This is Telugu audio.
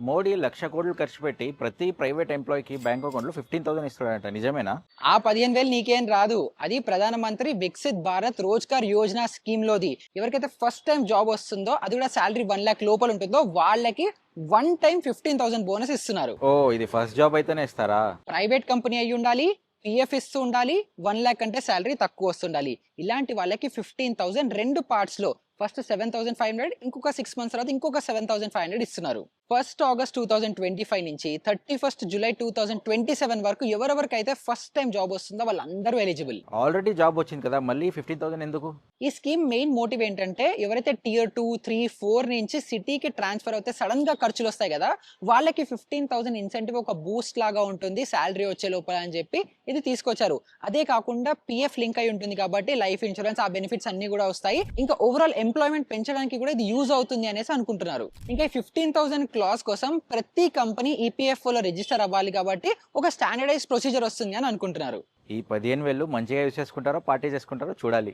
మోడీ 1,00,00,000 ఖర్చు పెట్టి ప్రతి ప్రైవేట్ ఎంప్లాయీకి బ్యాంక్ అకౌంట్లో 15,000 ఇస్తాడంట. నిజమేనా? ఆ 15,000 నీకేం రాదు. అది ప్రధానమంత్రి వికసిత్ భారత్ రోజ్గార్ యోజన స్కీమ్ లోది. ఎవరికైతే ఫస్ట్ టైం జాబ్ వస్తుందో, అది కూడా సాలరీ 1,00,000 లోపల ఉంటుందో వాళ్ళకి వన్ టైం 15,000 బోనస్ ఇస్తున్నారు. ఓ, ఇది ఫస్ట్ జాబ్ అయితేనే ఇస్తారా? ప్రైవేట్ కంపెనీ అయి ఉండాలి, పిఎఫ్ ఇస్తూ ఉండాలి, 1,00,000 కంటే సాలరీ తక్కువ వస్తుండాలి. ఇలాంటి వాళ్ళకి 15,000 రెండు పార్ట్స్ లో ఫస్ట్ 7,500, ఇంకొక 6 మంత్స్ తర్వాత ఇంకొక 7,500 ఇస్తున్నారు. 1 ఆగస్ట్ 2025 నుంచి 31 జూలై 2027 వరకు ఎవరెవరికైతే ఫస్ట్ టైం జాబ్ వస్తుందో వాళ్ళందరూ ఎలిజిబుల్. ఆల్రెడీ జాబ్ వచ్చింది కదా, మళ్ళీ 15,000 ఎందుకు? ఈ స్కీమ్ మెయిన్ మోటివ్ ఏంటంటే ఎవరైతే టియర్ 2, 3, 4 నుంచి సిటీకి ట్రాన్స్ఫర్ అవుతే సడన్ గా ఖర్చులు వస్తాయి కదా, వాళ్ళకి 15,000 ఇన్సెంటివ్ ఒక బూస్ట్ లాగా ఉంటుంది శాలరీ వచ్చే లోపల అని చెప్పి ఇది తీసుకొచ్చారు. అదే కాకుండా పిఎఫ్ లింక్ అయి ఉంటుంది కాబట్టి లైఫ్ ఇన్సూరెన్స్ ఆ బెనిఫిట్స్ అన్ని కూడా వస్తాయి. ఇంకా ఓవరాల్ ఎంప్లాయ్మెంట్ పెంచడానికి కూడా ఇది యూజ్ అవుతుంది అనేసి అనుకుంటున్నారు. ఇంకా 15,000 క్లాస్ కోసం ప్రతి కంపెనీ ఈపీఎఫ్ఓ లో రిజిస్టర్ అవ్వాలి కాబట్టి ఒక స్టాండర్డైజ్ ప్రొసీజర్ వస్తుంది అని అనుకుంటున్నారు. ఈ 15,000 మంచిగా యూజ్ చేసుకుంటారో పార్టీ చేసుకుంటారో చూడాలి.